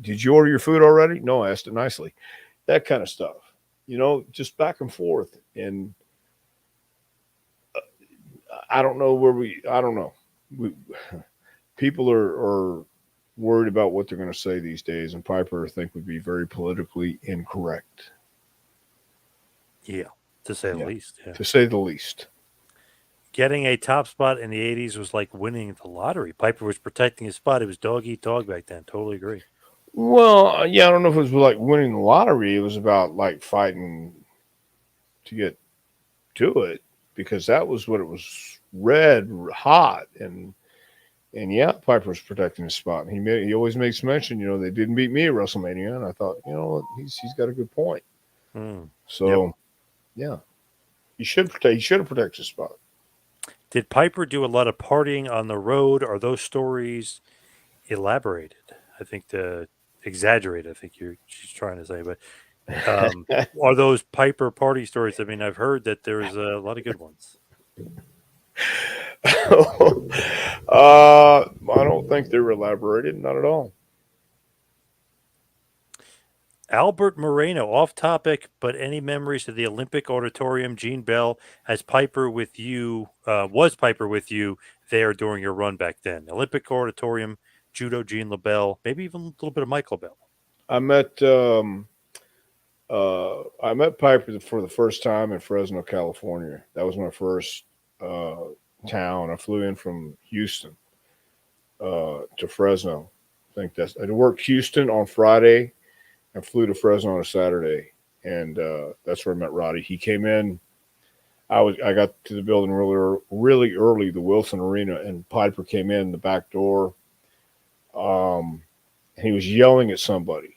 did you order your food already? No, I asked it nicely. That kind of stuff. Just back and forth. And I don't know I don't know. We, people are worried about what they're going to say these days, and Piper, I think, would be very politically incorrect. Yeah, to say the Yeah, least. Yeah. to say the least. Getting a top spot in the 80s was like winning the lottery. Piper was protecting his spot. It was dog eat dog back then. Totally agree. Well, yeah, I don't know if it was like winning the lottery. It was about like fighting to get to it because that was what it was red hot and yeah, Piper was protecting his spot. And he always makes mention, they didn't beat me at WrestleMania, and I thought, he's got a good point. Yep. So yeah, he should have protected his spot. Did Piper do a lot of partying on the road? Are those stories elaborated? I think the exaggerated. I think she's trying to say, but are those Piper party stories? I mean, I've heard that there's a lot of good ones. I don't think they were elaborated, not at all. Albert Moreno, off topic, but any memories of the Olympic Auditorium? Gene Bell as Piper with you, was Piper with you there during your run back then? Olympic Auditorium, Judo, Gene LaBelle, maybe even a little bit of Mike LaBelle. I met I met Piper for the first time in Fresno, California. That was my first uh, town. I flew in from Houston to Fresno. I worked Houston on Friday and flew to Fresno on a Saturday, and that's where I met Roddy. He came in. I got to the building really early, the Wilson Arena, and Piper came in the back door. And he was yelling at somebody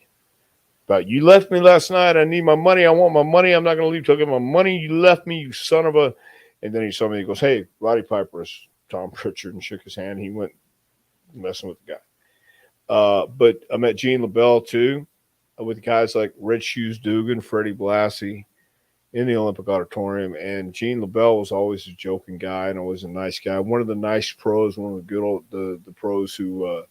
about, you left me last night. I need my money. I want my money. I'm not going to leave till I get my money. You left me, you son of a. And then he saw me. He goes, hey, Roddy Piper is Tom Prichard, and shook his hand. He went messing with the guy. But I met Gene LaBelle too, with guys like Red Shoes Dugan, Freddie Blassie in the Olympic Auditorium. And Gene LaBelle was always a joking guy and always a nice guy. One of the nice pros, one of the good old the pros who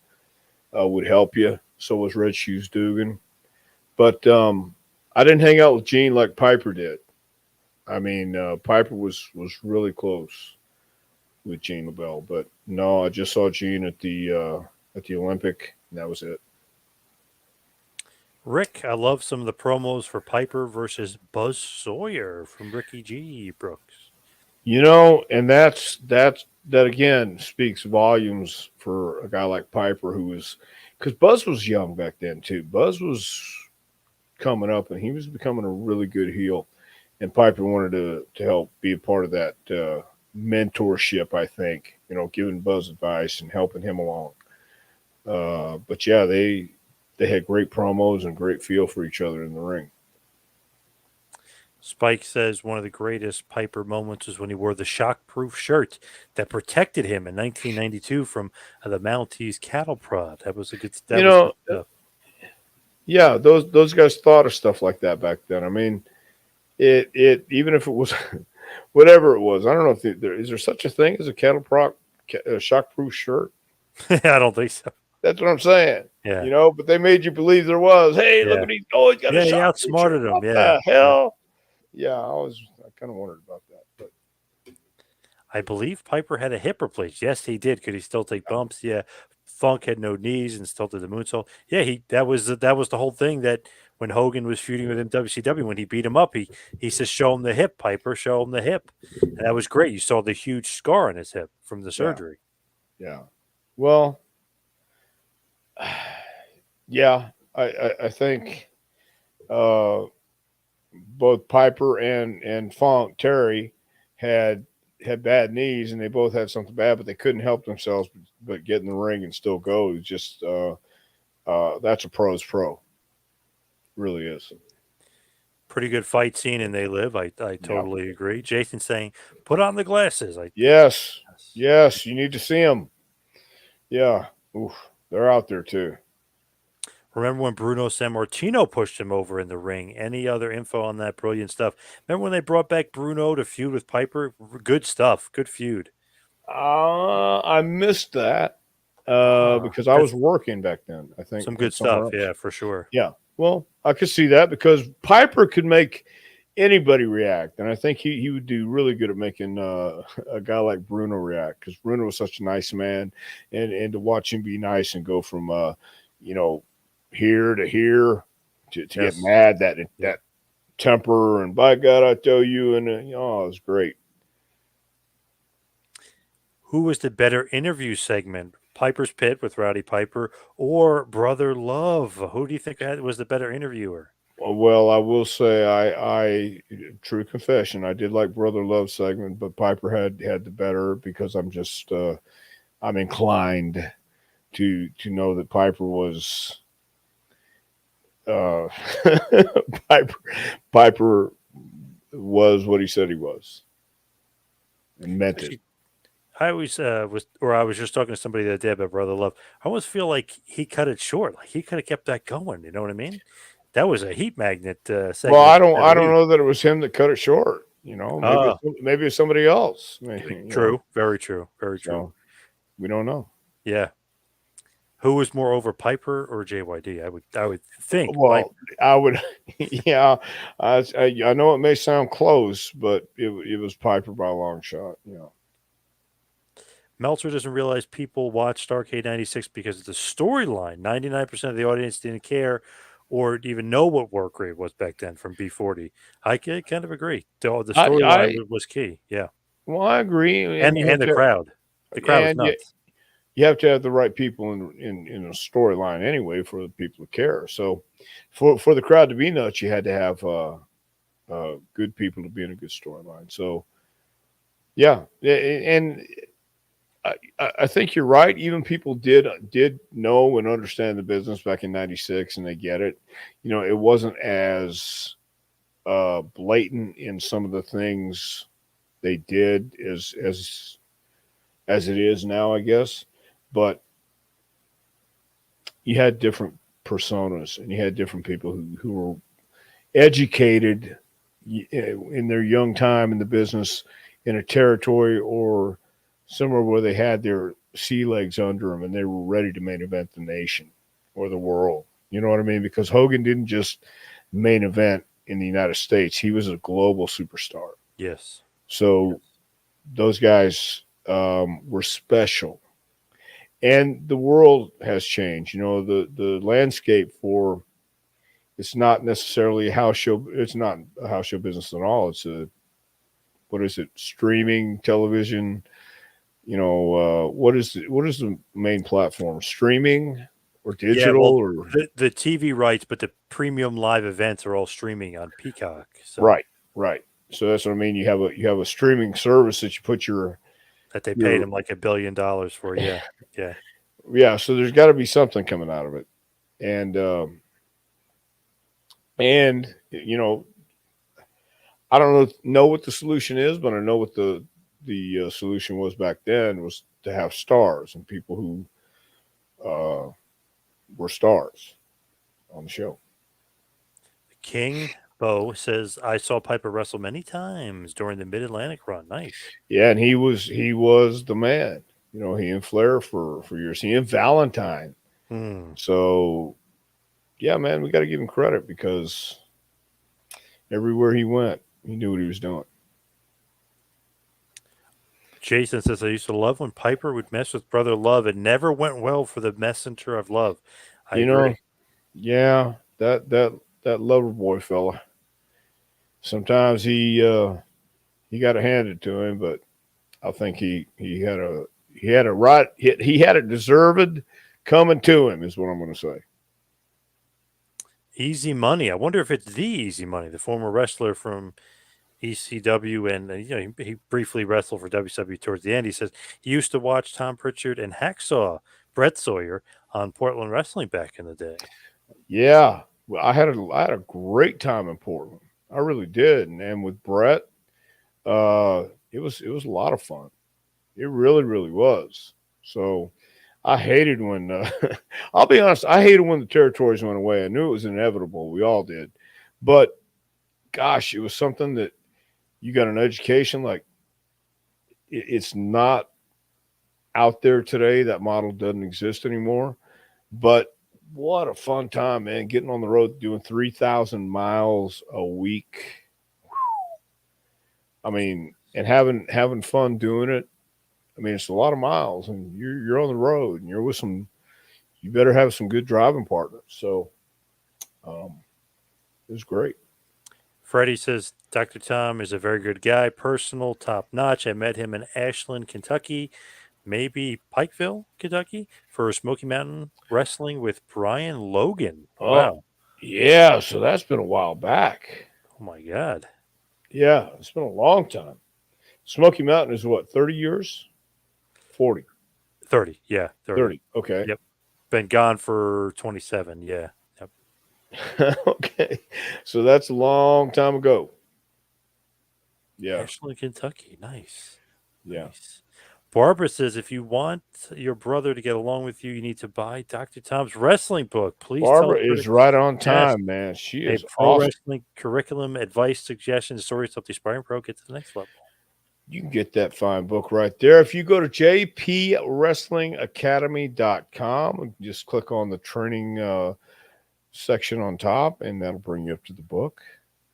would help you. So was Red Shoes Dugan. But I didn't hang out with Gene like Piper did. I mean, Piper was really close with Gene LaBelle, but no, I just saw Gene at the Olympic, and that was it. Rick, I love some of the promos for Piper versus Buzz Sawyer from Ricky G. Brooks. And that again speaks volumes for a guy like Piper, who was, because Buzz was young back then too. Buzz was coming up, and he was becoming a really good heel, and Piper wanted to help be a part of that mentorship. I think, giving Buzz advice and helping him along. But yeah, they had great promos and great feel for each other in the ring. Spike says one of the greatest Piper moments was when he wore the shock-proof shirt that protected him in 1992 from the Maltese cattle prod. That was a good. That was good stuff. Yeah, those guys thought of stuff like that back then. I mean, it even if it was whatever it was. I don't know if there is there such a thing as a cattle prod shock-proof shirt. I don't think so. That's what I'm saying. Yeah. But they made you believe there was. Hey, look Yeah. at he's oh, he's got a He shock-proof shirt. outsmarted him. What Yeah. the hell? Yeah, I kind of wondered about that, but I believe Piper had a hip replaced. Yes, he did. Could he still take bumps? Yeah. Funk had no knees and still did the moonsault. Yeah, that was the whole thing that when Hogan was feuding with him WCW, when he beat him up, he says, "Show him the hip, Piper. Show him the hip," and that was great. You saw the huge scar on his hip from the yeah, surgery. yeah. Well, yeah, I think uh, both Piper and Funk Terry had bad knees, and they both had something bad, but they couldn't help themselves but get in the ring and still go. It was just that's a pro's pro, really is. Pretty good fight scene, and they live. I Yeah. totally agree. Jason saying, "Put on the glasses." Yes, Yes. yes, you need to see them. Yeah, oof, they're out there too. Remember when Bruno Sammartino pushed him over in the ring? Any other info on that brilliant stuff? Remember when they brought back Bruno to feud with Piper? Good stuff. Good feud. I missed that. because I was That's working back then. I some think good somewhere stuff. else. Yeah, for sure. Yeah. Well, I could see that because Piper could make anybody react, and I think he would do really good at making a guy like Bruno react because Bruno was such a nice man, and to watch him be nice and go from you know here to here to get Yes. mad Yeah. that temper and by God I tell you and it was great. Who was the better interview segment? Piper's Pit with Roddy Piper or Brother Love? Who do you think was the better interviewer? Well, I will say I true confession I did like Brother Love segment, but Piper had the better because I'm inclined to know that Piper was uh, Piper Piper was what he said he was and meant it. Actually, I always I was just talking to somebody the other day about Brother Love. I almost feel like he cut it short. Like he could have kept that going. You know what I mean? That was a heat magnet Well, segment, to say the I don't least. know that it was him that cut it short. Ah, Maybe it's somebody else. true. Very true. Very true. So we don't know. Yeah. Who was more over, Piper or JYD? I would think Piper. Well, I would, yeah. I know it may sound close, but it was Piper by a long shot. Meltzer doesn't realize people watched Arcade 96 because of the storyline. 99% of the audience didn't care or even know what work rate was back then from B40. Kind of agree. The storyline I was key. Yeah. well, I agree, and you have And the to, crowd. The crowd was and nuts. you have to have the right people in a storyline anyway for the people to care. So, for the crowd to be nuts, you had to have good people to be in a good storyline. So, yeah, and I think you're right. Even people did know and understand the business back in '96, and they get it. It wasn't as blatant in some of the things they did as it is now, I guess. But you had different personas, and you had different people who were educated in their young time in the business in a territory or somewhere where they had their sea legs under them and they were ready to main event the nation or the world. You know what I mean? Because Hogan didn't just main event in the United States, he was a global superstar. Yes. So those guys were special. And the world has changed. The landscape for it's not necessarily a house show. It's not a house show business at all. It's a what is it? Streaming television. What is the main platform? Streaming or Yeah. digital Well, or the TV rights, but the premium live events are all streaming on Peacock. So right, right. So that's what I mean. You have a streaming service that you put that they paid your him like $1 billion for. Yeah. Yeah. yeah. So there's got to be something coming out of it, and I don't know what the solution is, but I know what the solution was back then was to have stars and people who were stars on the show. King Bo says, I saw Piper wrestle many times during the Mid Atlantic run. Nice. Yeah, and he was the man. He and Flair for years. He and Valentine. Hmm. So yeah, man, we got to give him credit because everywhere he went, he knew what he was doing. Jason says, I used to love when Piper would mess with Brother Love. It never went well for the messenger of love. I You know, agree. yeah, that lover boy fella. Sometimes he got it handed to him, but I think he had a right he had a deserved coming to him is what I'm going to say. Easy Money. I wonder if it's the Easy Money, the former wrestler from ECW, and he briefly wrestled for WCW towards the end. He says he used to watch Tom Prichard and Hacksaw Brett Sawyer on Portland Wrestling back in the day. Yeah, well, I had a great time in Portland. I really did, and with Brett, it was a lot of fun. It really really was. So I hated when I'll be honest, I hated when the territories went away. I knew it was inevitable. We all did, but gosh, it was something that you got an education like it's not out there today. That model doesn't exist anymore. But what a fun time, man! Getting on the road, doing 3,000 miles a week. I mean, and having fun doing it. I mean, it's a lot of miles, and you're on the road, and you're with some. You better have some good driving partners. So um, it was great. Freddie says Dr. Tom is a very good guy, personal, top notch. I met him in Ashland, Kentucky, maybe Pikeville, Kentucky, for Smoky Mountain Wrestling with Brian Logan. Oh, Wow. yeah. So that's been a while back. Oh my God. Yeah, it's been a long time. Smoky Mountain is what, 30 years? 40, 30. Yeah, 30. 30. Okay. Yep. Been gone for 27. Yeah. Yep. Okay. So that's a long time ago. Yeah. Ashland, Kentucky. Nice. Yeah. Nice. Barbara says if you want your brother to get along with you, you need to buy Dr. Tom's wrestling book. Please tell Barbara her is to right on yes. time, man. She A is pro awesome. wrestling curriculum, advice, suggestions, stories to help the aspiring pro get to the next level. You can get that fine book right there. If you go to jpwrestlingacademy.com and just click on the training section on top, and that'll bring you up to the book.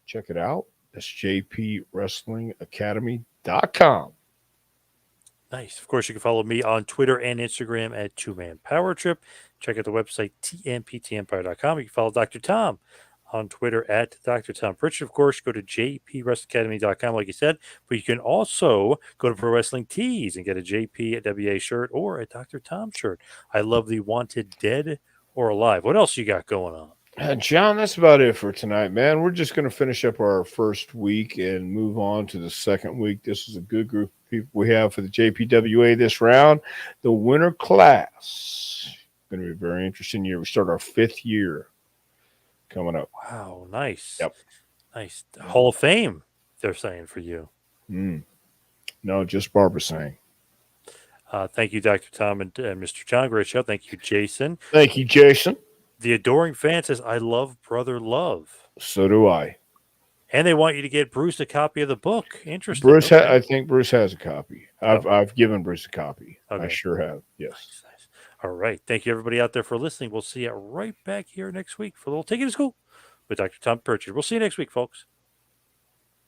Check it out. That's jpwrestlingacademy.com. Nice. Of course, you can follow me on Twitter and Instagram at Two Man Power Trip. Check out the website, tmptempire.com. You can follow Dr. Tom on Twitter at Dr. Tom Prichard. Of course, go to jpwrestlingacademy.com, like you said. But you can also go to Pro Wrestling Tees and get a JPWA shirt or a Dr. Tom shirt. I love the Wanted Dead or Alive. What else you got going on? John, that's about it for tonight, man. We're just going to finish up our first week and move on to the second week. This is a good group of people we have for the JPWA this round. The winter class. Going to be a very interesting year. We start our 5th year coming up. Wow, nice. Yep. Nice. Hall of Fame, they're saying for you. No, just Barbara saying. Thank you, Dr. Tom and Mr. John. Great show. Thank you, Jason. Thank you, Jason. The Adoring Fan says, I love Brother Love. So do I. And they want you to get Bruce a copy of the book. Interesting. Bruce, Okay. I think Bruce has a copy. I've given Bruce a copy. Okay. I sure have. Yes. Nice. All right. Thank you, everybody out there, for listening. We'll see you right back here next week for a little Take It to School with Dr. Tom Prichard. We'll see you next week, folks.